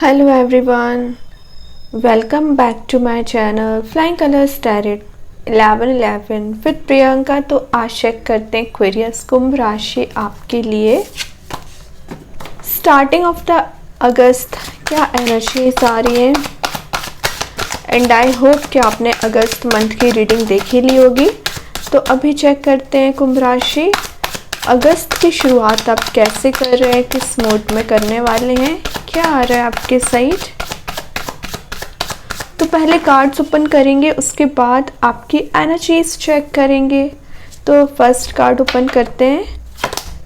Hello everyone, welcome back to my channel Flying Colors Tarot 1111 with Priyanka. तो आज check करते हैं क्वेरियस कुंभ राशि आपके लिए स्टार्टिंग ऑफ द अगस्त क्या एनर्जीज आ रही हैं। एंड आई होप कि आपने अगस्त मंथ की रीडिंग देख ही ली होगी। तो अभी चेक करते हैं कुंभ राशि अगस्त की शुरुआत आप कैसे कर रहे हैं, किस मोड में करने वाले हैं, क्या आ रहा है आपके साइड। तो पहले कार्ड्स ओपन करेंगे, उसके बाद आपकी एनर्जीज चेक करेंगे। तो फर्स्ट कार्ड ओपन करते हैं।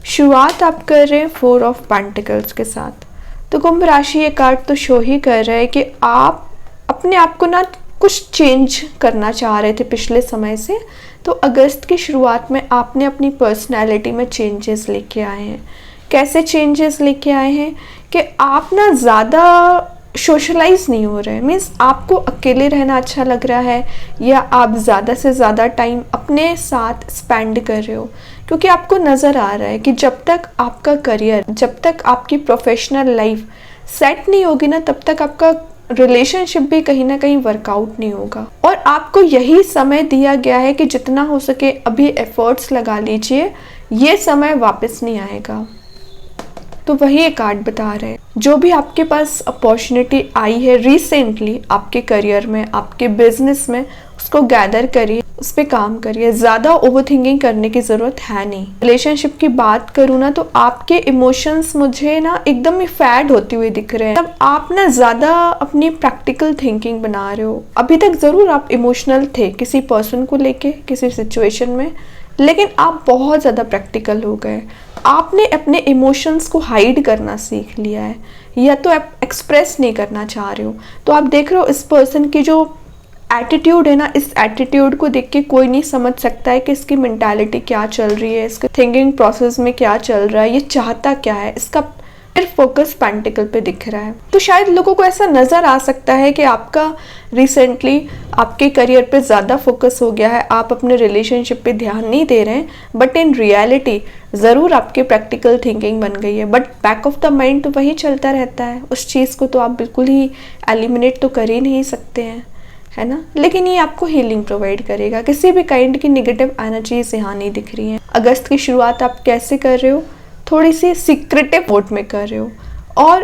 शुरुआत आप कर रहे हैं 4 ऑफ पेंटिकल्स के साथ। तो कुंभ राशि ये कार्ड तो शो ही कर रहा है कि आप अपने आप को ना कुछ चेंज करना चाह रहे थे पिछले समय से। तो अगस्त की शुरुआत में आपने अपनी पर्सनैलिटी में चेंजेस लेके आए हैं। कैसे चेंजेस लेके आए हैं कि आप ना ज़्यादा सोशलाइज नहीं हो रहे हैं, मीन्स आपको अकेले रहना अच्छा लग रहा है या आप ज़्यादा से ज़्यादा टाइम अपने साथ स्पेंड कर रहे हो। क्योंकि आपको नज़र आ रहा है कि जब तक आपका करियर, जब तक आपकी प्रोफेशनल लाइफ सेट नहीं होगी ना, तब तक आपका रिलेशनशिप भी कहीं ना कहीं वर्कआउट नहीं होगा। और आपको यही समय दिया गया है कि जितना हो सके अभी एफर्ट्स लगा लीजिए, ये समय वापस नहीं आएगा। तो वही एक कार्ड बता रहे हैं, जो भी आपके पास अपॉर्चुनिटी आई है रिसेंटली आपके करियर में, आपके बिजनेस में, उसको गैदर करिए, उस पर काम करिए। ज़्यादा ओवरथिंकिंग करने की ज़रूरत है नहीं। रिलेशनशिप की बात करूँ ना, तो आपके इमोशंस मुझे ना एकदम ही फैड होते हुए दिख रहे हैं। तब आप ना ज़्यादा अपनी प्रैक्टिकल थिंकिंग बना रहे हो। अभी तक ज़रूर आप इमोशनल थे किसी पर्सन को लेके, किसी सिचुएशन में, लेकिन आप बहुत ज़्यादा प्रैक्टिकल हो गए। आपने अपने इमोशंस को हाइड करना सीख लिया है, या तो आप एक्सप्रेस नहीं करना चाह रहे हो। तो आप देख रहे हो इस पर्सन की जो एटीट्यूड है ना, इस एटीट्यूड को देख के कोई नहीं समझ सकता है कि इसकी मेंटालिटी क्या चल रही है, इसका थिंकिंग प्रोसेस में क्या चल रहा है, ये चाहता क्या है। इसका फिर फोकस पेंटिकल पे दिख रहा है। तो शायद लोगों को ऐसा नज़र आ सकता है कि आपका रिसेंटली आपके करियर पे ज़्यादा फोकस हो गया है, आप अपने रिलेशनशिप पे ध्यान नहीं दे रहे हैं। बट इन रियलिटी ज़रूर आपकी प्रैक्टिकल थिंकिंग बन गई है, but back of the mind तो वही चलता रहता है। उस चीज़ को तो आप बिल्कुल ही एलिमिनेट तो कर ही नहीं सकते हैं, है ना। लेकिन ये आपको हीलिंग प्रोवाइड करेगा। किसी भी काइंड की नेगेटिव एनर्जीज यहाँ नहीं दिख रही हैं। अगस्त की शुरुआत आप कैसे कर रहे हो, थोड़ी सी सीक्रेटिव मोड में कर रहे हो, और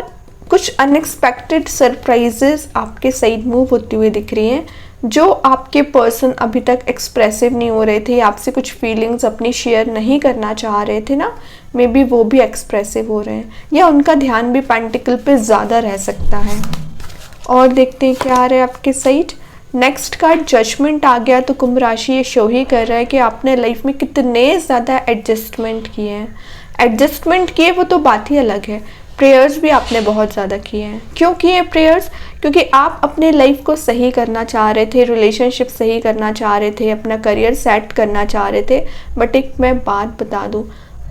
कुछ अनएक्सपेक्टेड सरप्राइजेस आपके साइड मूव होती हुई दिख रही हैं। जो आपके पर्सन अभी तक एक्सप्रेसिव नहीं हो रहे थे, आपसे कुछ फीलिंग्स अपनी शेयर नहीं करना चाह रहे थे ना, मे बी वो भी एक्सप्रेसिव हो रहे हैं, या उनका ध्यान भी पेंटिकल पे ज़्यादा रह सकता है। और देखते हैं क्या आ रहा है आपके साइड। नेक्स्ट कार्ड जजमेंट आ गया। तो कुंभ राशि ये शो ही कर रहा है कि आपने लाइफ में कितने ज़्यादा एडजस्टमेंट किए हैं। एडजस्टमेंट किए वो तो बात ही अलग है, प्रेयर्स भी आपने बहुत ज़्यादा किए हैं। क्यों किए प्रेयर्स? क्योंकि आप अपने लाइफ को सही करना चाह रहे थे, रिलेशनशिप सही करना चाह रहे थे, अपना करियर सेट करना चाह रहे थे। बट एक मैं बात बता दूँ,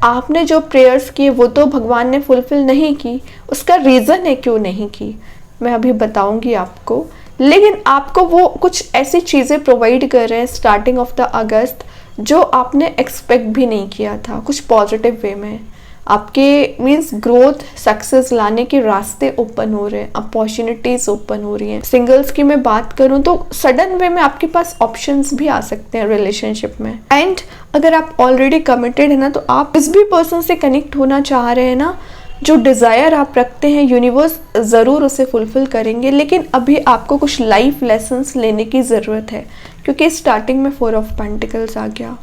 आपने जो प्रेयर्स किए वो तो भगवान ने फुलफिल नहीं की। उसका रीज़न है क्यों नहीं की, मैं अभी बताऊँगी आपको। लेकिन आपको वो कुछ ऐसी चीज़ें प्रोवाइड कर रहे हैं स्टार्टिंग ऑफ द अगस्त जो आपने एक्सपेक्ट भी नहीं किया था, कुछ पॉजिटिव वे में। आपके मीन्स ग्रोथ, सक्सेस लाने के रास्ते ओपन हो रहे हैं, अपॉर्चुनिटीज ओपन हो रही हैं। सिंगल्स की मैं बात करूं तो सडन वे में आपके पास ऑप्शंस भी आ सकते हैं रिलेशनशिप में। एंड अगर आप ऑलरेडी कमिटेड है ना, तो आप इस भी पर्सन से कनेक्ट होना चाह रहे हैं ना, जो डिज़ायर आप रखते हैं यूनिवर्स ज़रूर उसे फुलफ़िल करेंगे। लेकिन अभी आपको कुछ लाइफ लेसन्स लेने की ज़रूरत है, क्योंकि स्टार्टिंग में 4 ऑफ पेंटिकल्स आ गया।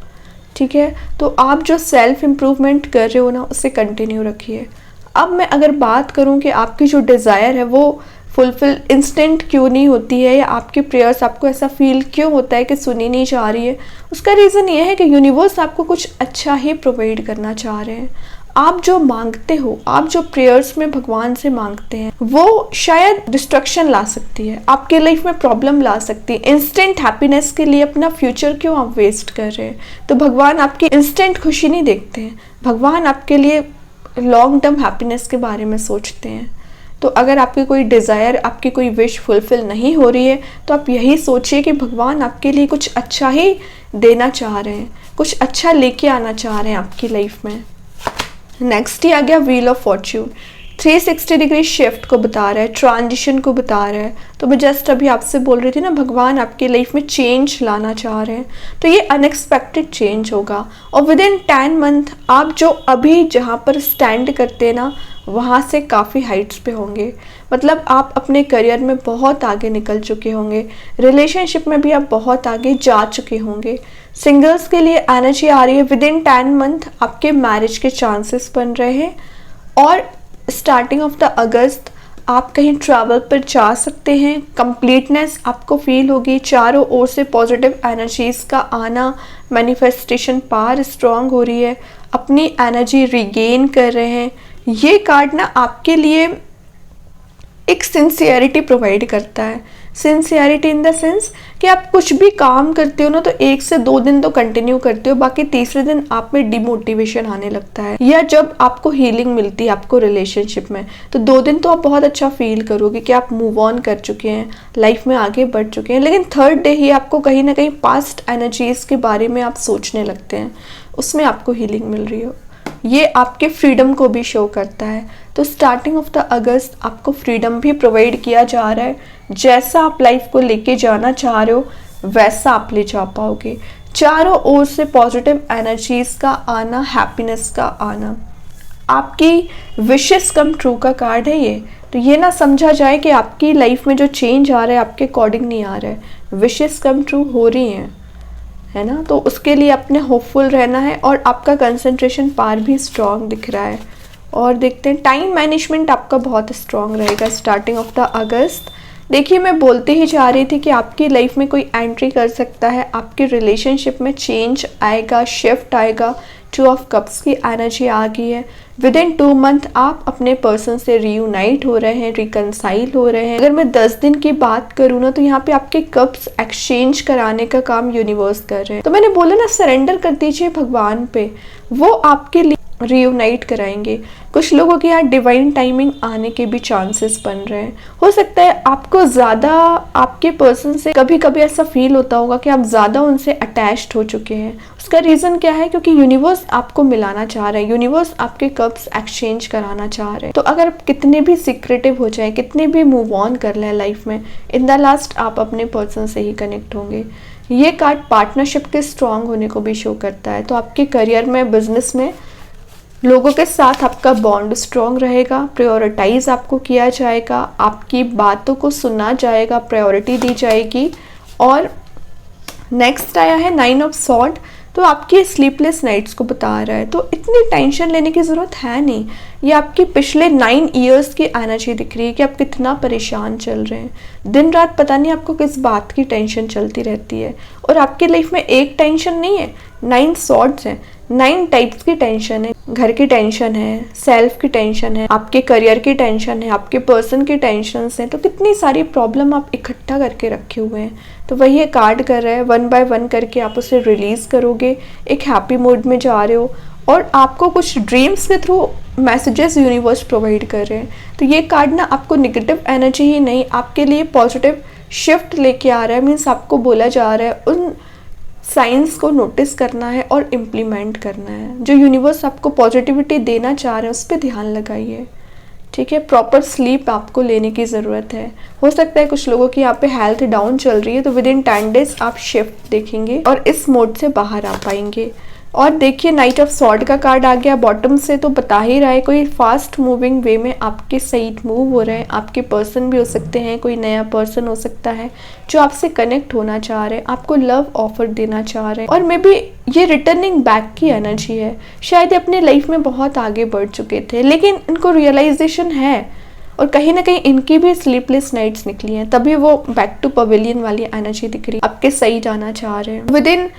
ठीक है, तो आप जो सेल्फ इम्प्रूवमेंट कर रहे हो ना, उसे कंटिन्यू रखिए। अब मैं अगर बात करूं कि आपकी जो डिज़ायर है वो फुलफ़िल इंस्टेंट क्यों नहीं होती है, या आपके प्रेयर्स आपको ऐसा फील क्यों होता है कि सुनी नहीं जा रही है, उसका रीज़न ये है कि यूनिवर्स आपको कुछ अच्छा ही प्रोवाइड करना चाह रहे हैं। आप जो मांगते हो, आप जो प्रेयर्स में भगवान से मांगते हैं, वो शायद डिस्ट्रक्शन ला सकती है, आपके लाइफ में प्रॉब्लम ला सकती है। इंस्टेंट हैप्पीनेस के लिए अपना फ्यूचर क्यों आप वेस्ट कर रहे हैं? तो भगवान आपकी इंस्टेंट खुशी नहीं देखते हैं, भगवान आपके लिए लॉन्ग टर्म हैप्पीनेस के बारे में सोचते हैं। तो अगर आपकी कोई डिज़ायर, आपकी कोई विश फुलफिल नहीं हो रही है, तो आप यही सोचिए कि भगवान आपके लिए कुछ अच्छा ही देना चाह रहे हैं, कुछ अच्छा लेके आना चाह रहे हैं आपकी लाइफ में। नेक्स्ट ही आ गया wheel of Fortune. 360 degree shift को बता रहा है, ट्रांजिशन को बता रहा है। तो मैं जस्ट अभी आपसे बोल रही थी ना, भगवान आपकी लाइफ में चेंज लाना चाह रहे हैं, तो ये अनएक्सपेक्टेड चेंज होगा। और विद इन 10 मंथ आप जो अभी जहाँ पर स्टैंड करते हैं ना, वहाँ से काफ़ी हाइट्स पे होंगे। मतलब आप अपने करियर में बहुत आगे निकल चुके होंगे, रिलेशनशिप में भी आप बहुत आगे जा चुके होंगे। सिंगल्स के लिए एनर्जी आ रही है, विद इन 10 मंथ आपके मैरिज के चांसेस बन रहे हैं। और स्टार्टिंग ऑफ द अगस्त आप कहीं ट्रैवल पर जा सकते हैं, कंप्लीटनेस आपको फील होगी, चारों ओर से पॉजिटिव एनर्जीज का आना, मैनिफेस्टेशन पावर स्ट्रांग हो रही है, अपनी एनर्जी रिगेन कर रहे हैं। ये कार्ड ना आपके लिए एक सिंसियरिटी प्रोवाइड करता है। सिंसियरिटी इन द सेंस कि आप कुछ भी काम करते हो ना, तो 1 से 2 दिन तो कंटिन्यू करते हो, बाकी तीसरे दिन आप में डिमोटिवेशन आने लगता है। या जब आपको हीलिंग मिलती है आपको रिलेशनशिप में, तो 2 दिन तो आप बहुत अच्छा फील करोगे कि आप मूव ऑन कर चुके हैं, लाइफ में आगे बढ़ चुके हैं। लेकिन थर्ड डे ही आपको कहीं ना कहीं पास्ट एनर्जीज के बारे में आप सोचने लगते हैं, उसमें आपको हीलिंग मिल रही हो। ये आपके फ्रीडम को भी शो करता है। तो स्टार्टिंग ऑफ द अगस्त आपको फ्रीडम भी प्रोवाइड किया जा रहा है। जैसा आप लाइफ को लेके जाना चाह रहे हो वैसा आप ले जा पाओगे। चारों ओर से पॉजिटिव एनर्जीज का आना, हैप्पीनेस का आना, आपकी विशेस कम ट्रू का कार्ड है ये। तो ये ना समझा जाए कि आपकी लाइफ में जो चेंज आ रहा है आपके अकॉर्डिंग नहीं आ रहा है, विशेस कम ट्रू हो रही हैं, है ना। तो उसके लिए अपने होपफुल रहना है। और आपका कंसंट्रेशन पावर भी स्ट्रांग दिख रहा है। और देखते हैं, टाइम मैनेजमेंट आपका बहुत स्ट्रांग रहेगा स्टार्टिंग ऑफ द अगस्त। देखिए, मैं बोलते ही जा रही थी कि आपकी लाइफ में कोई एंट्री कर सकता है, आपके रिलेशनशिप में चेंज आएगा, शिफ्ट आएगा। 2 ऑफ कप्स की एनर्जी आ गई है। विद इन 2 मंथ आप अपने पर्सन से रीयूनाइट हो रहे हैं, रिकनसाइल हो रहे हैं। अगर मैं 10 दिन की बात करूँ ना, तो यहाँ पे आपके कप्स एक्सचेंज कराने का काम यूनिवर्स कर रहे हैं। तो मैंने बोला ना, सरेंडर कर दीजिए भगवान पे, वो आपके लिए रीयूनाइट कराएंगे। कुछ लोगों के यहाँ डिवाइन टाइमिंग आने के भी चांसेस बन रहे हैं। हो सकता है आपको ज़्यादा आपके पर्सन से कभी कभी ऐसा फील होता होगा कि आप ज़्यादा उनसे अटैच्ड हो चुके हैं। उसका रीज़न क्या है? क्योंकि यूनिवर्स आपको मिलाना चाह रहा है, यूनिवर्स आपके कप्स एक्सचेंज कराना चाह रहे हैं। तो अगर आप कितने भी सीक्रेटिव हो जाए, कितने भी मूव ऑन कर लें लाइफ में, इन द लास्ट आप अपने पर्सन से ही कनेक्ट होंगे। ये कार्ड पार्टनरशिप के स्ट्रांग होने को भी शो करता है। तो आपके करियर में, बिजनेस में लोगों के साथ आपका बॉन्ड स्ट्रॉन्ग रहेगा, प्रायोरिटाइज आपको किया जाएगा, आपकी बातों को सुना जाएगा, प्रायोरिटी दी जाएगी। और नेक्स्ट आया है 9 ऑफ सॉर्ड। तो आपकी स्लीपलेस नाइट्स को बता रहा है। तो इतनी टेंशन लेने की ज़रूरत है नहीं। ये आपकी पिछले 9 ईयर्स की एनर्जी दिख रही है कि आप कितना परेशान चल रहे हैं। दिन रात पता नहीं आपको किस बात की टेंशन चलती रहती है। और आपकी लाइफ में एक टेंशन नहीं है, 9 सॉर्ड्स हैं, 9 टाइप्स की टेंशन है। घर की टेंशन है, सेल्फ की टेंशन है, आपके करियर की टेंशन है, आपके पर्सन की टेंशन है। तो कितनी सारी प्रॉब्लम आप इकट्ठा करके रखे हुए हैं। तो वही ये कार्ड कर रहा है, 1 बाय 1 करके आप उसे रिलीज़ करोगे, एक हैप्पी मूड में जा रहे हो। और आपको कुछ ड्रीम्स के थ्रू मैसेजेस यूनिवर्स प्रोवाइड कर रहे हैं। तो ये कार्ड ना आपको निगेटिव एनर्जी ही नहीं, आपके लिए पॉजिटिव शिफ्ट लेके आ रहा है। मीन्स आपको बोला जा रहा है उन साइंस को नोटिस करना है और इम्प्लीमेंट करना है। जो यूनिवर्स आपको पॉजिटिविटी देना चाह रहे हैं उस पर ध्यान लगाइए, ठीक है। प्रॉपर स्लीप आपको लेने की ज़रूरत है। हो सकता है कुछ लोगों की यहाँ पे हेल्थ डाउन चल रही है, तो विद इन 10 डेज आप शिफ्ट देखेंगे और इस मोड से बाहर आ पाएंगे। और देखिए, नाइट ऑफ सॉर्ड का कार्ड आ गया बॉटम से, तो बता ही रहा है कोई फास्ट मूविंग वे में आपके साइड मूव हो रहे हैं। आपके पर्सन भी हो सकते हैं, कोई नया पर्सन हो सकता है जो आपसे कनेक्ट होना चाह रहे हैं, आपको लव ऑफर देना चाह रहे हैं। और मे बी ये रिटर्निंग बैक की एनर्जी है। शायद ये अपने लाइफ में बहुत आगे बढ़ चुके थे, लेकिन इनको रियलाइजेशन है और कहीं ना कहीं इनकी भी स्लीपलेस नाइट्स निकली हैं, तभी वो बैक टू पवेलियन वाली एनर्जी दिख रही है, आपके सही जाना चाह रहे हैं। विद इन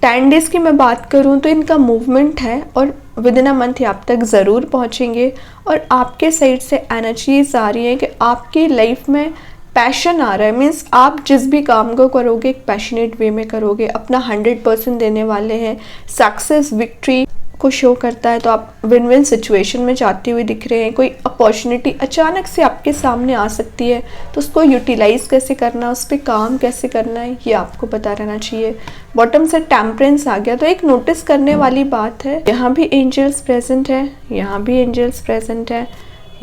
10 डेज की मैं बात करूं तो इनका मूवमेंट है और विद इन अ मंथ आप तक ज़रूर पहुंचेंगे। और आपके साइड से एनर्जीज आ रही है कि आपकी लाइफ में पैशन आ रहा है। मीन्स आप जिस भी काम को करोगे एक पैशनेट वे में करोगे, अपना 100% देने वाले हैं। सक्सेस, विक्ट्री को शो करता है। तो आप विन विन सिचुएशन में जाते हुए दिख रहे हैं। कोई अपॉर्चुनिटी अचानक से आपके सामने आ सकती है, तो उसको यूटिलाइज कैसे करना है, उस पर काम कैसे करना है, ये आपको पता रहना चाहिए। बॉटम से टेम्परेंस आ गया, तो एक नोटिस करने वाली बात है, यहाँ भी एंजल्स प्रेजेंट है, यहाँ भी एंजल्स प्रेजेंट है,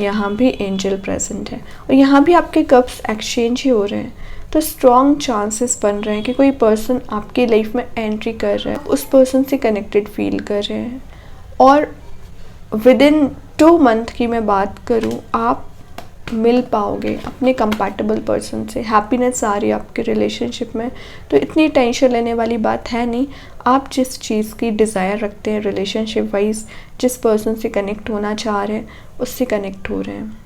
यहाँ भी एंजल प्रेजेंट है और यहाँ भी आपके कप्स एक्सचेंज ही हो रहे हैं। तो स्ट्रॉन्ग चांसेस बन रहे हैं कि कोई पर्सन आपकी लाइफ में एंट्री कर रहा है, उस पर्सन से कनेक्टेड फील कर रहे हैं। और विद इन 2 मंथ की मैं बात करूँ, आप मिल पाओगे अपने कंपैटिबल पर्सन से। हैप्पीनेस आ रही है आपके रिलेशनशिप में, तो इतनी टेंशन लेने वाली बात है नहीं। आप जिस चीज़ की डिज़ायर रखते हैं रिलेशनशिप वाइज, जिस पर्सन से कनेक्ट होना चाह रहे हैं, उससे कनेक्ट हो रहे हैं।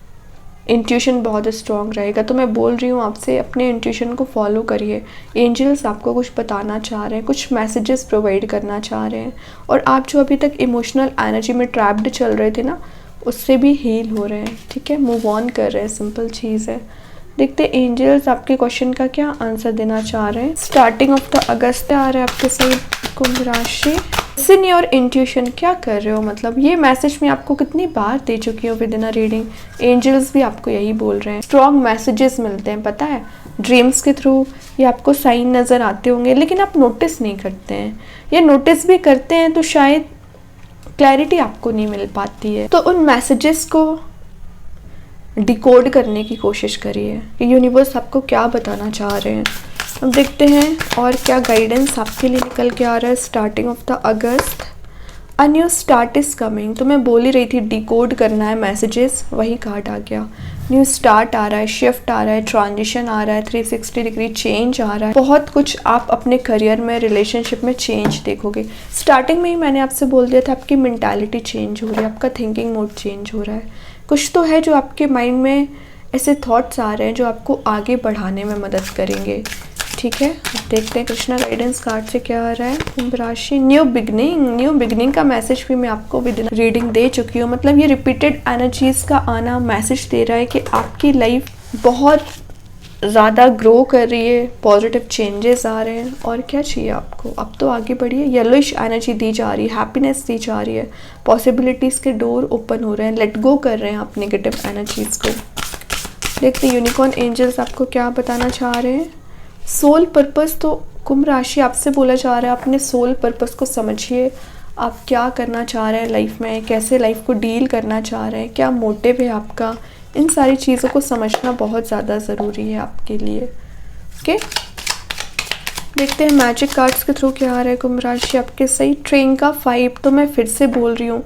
इंट्यूशन बहुत स्ट्रॉन्ग रहेगा। तो मैं बोल रही हूँ आपसे, अपने इंट्यूशन को फॉलो करिए। एंजल्स आपको कुछ बताना चाह रहे हैं, कुछ मैसेजेस प्रोवाइड करना चाह रहे हैं। और आप जो अभी तक इमोशनल एनर्जी में ट्रैप्ड चल रहे थे ना, उससे भी हील हो रहे हैं, ठीक है, मूव ऑन कर रहे हैं, सिंपल चीज़ है। देखते हैं एंजल्स आपके क्वेश्चन का क्या आंसर देना चाह रहे हैं। स्टार्टिंग ऑफ द अगस्त आ रहा है आपके सही कुंभ राशि। लिसन योर इंट्यूशन, क्या कर रहे हो, मतलब ये मैसेज मैं आपको कितनी बार दे चुकी हूँ within a reading. Angels भी आपको यही बोल रहे हैं। स्ट्रॉन्ग मैसेजेस मिलते हैं, पता है, ड्रीम्स के थ्रू ये आपको साइन नज़र आते होंगे, लेकिन आप नोटिस नहीं करते हैं, या नोटिस भी करते हैं तो शायद क्लैरिटी आपको नहीं मिल पाती है। तो उन मैसेजेस को डिकोड करने की कोशिश करिए कि यूनिवर्स आपको क्या बताना चाह रहे हैं। अब देखते हैं और क्या गाइडेंस आपके लिए निकल के आ रहा है। Starting of the August, a new start is coming. तो मैं बोल ही रही थी डिकोड करना है मैसेजेस, वही कार्ड आ गया। न्यू स्टार्ट आ रहा है, शिफ्ट आ रहा है, ट्रांजिशन आ रहा है, 360 डिग्री चेंज आ रहा है। बहुत कुछ आप अपने करियर में, रिलेशनशिप में चेंज देखोगे। स्टार्टिंग में ही मैंने आपसे बोल दिया था, आपकी मेंटालिटी चेंज हो रही है, आपका थिंकिंग मोड चेंज हो रहा है। कुछ तो है जो आपके माइंड में ऐसे थॉट्स आ रहे हैं जो आपको आगे बढ़ाने में मदद करेंगे, ठीक है। देखते हैं कृष्णा गाइडेंस कार्ड से क्या आ रहा है। कुंभ राशि, न्यू बिगनिंग का मैसेज भी मैं आपको विद इन रीडिंग दे चुकी हूँ। मतलब ये रिपीटेड एनर्जीज का आना मैसेज दे रहा है कि आपकी लाइफ बहुत ज़्यादा ग्रो कर रही है, पॉजिटिव चेंजेस आ रहे हैं। और क्या चाहिए आपको, अब तो आगे बढ़िए। येलोइश एनर्जी दी जा रही है, हैप्पीनेस दी जा रही है, पॉसिबिलिटीज़ के डोर ओपन हो रहे हैं, लेट गो कर रहे हैं आप नेगेटिव एनर्जीज को। देखते हैं यूनिकॉर्न एंजल्स आपको क्या बताना चाह रहे हैं। सोल पर्पस, तो कुंभ राशि आपसे बोला जा रहा है अपने सोल पर्पस को समझिए। आप क्या करना चाह रहे हैं लाइफ में, कैसे लाइफ को डील करना चाह रहे हैं, क्या मोटिव है आपका, इन सारी चीज़ों को समझना बहुत ज़्यादा ज़रूरी है आपके लिए। ओके, देखते हैं मैजिक कार्ड्स के थ्रू क्या आ रहा है कुंभ राशि आपके सही। ट्रेन का 5, तो मैं फिर से बोल रही हूँ,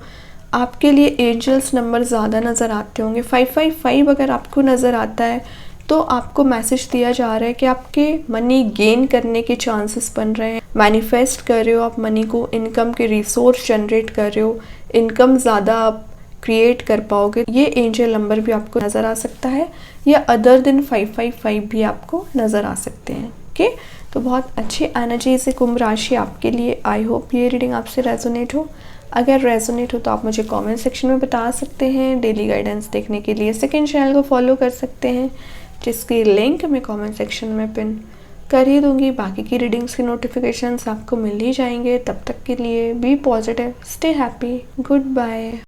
आपके लिए एंजल्स नंबर ज़्यादा नज़र आते होंगे। 555 अगर आपको नज़र आता है तो आपको मैसेज दिया जा रहा है कि आपके मनी गेन करने के चांसेस बन रहे हैं। मैनिफेस्ट कर रहे हो आप मनी को, इनकम के रिसोर्स जनरेट कर रहे हो, इनकम ज़्यादा आप क्रिएट कर पाओगे। ये एंजल नंबर भी आपको नज़र आ सकता है, या अदर दिन 555 भी आपको नज़र आ सकते हैं। ओके, तो बहुत अच्छी एनर्जी से कुंभ राशि आपके लिए। आई होप ये रीडिंग आपसे रेजोनेट हो। अगर रेजोनेट हो तो आप मुझे कमेंट सेक्शन में बता सकते हैं। डेली गाइडेंस देखने के लिए सेकंड चैनल को फॉलो कर सकते हैं, जिसकी लिंक मैं कमेंट सेक्शन में पिन कर ही दूंगी। बाकी की रीडिंग्स की नोटिफिकेशंस आपको मिल ही जाएंगे। तब तक के लिए be positive, stay happy, good bye.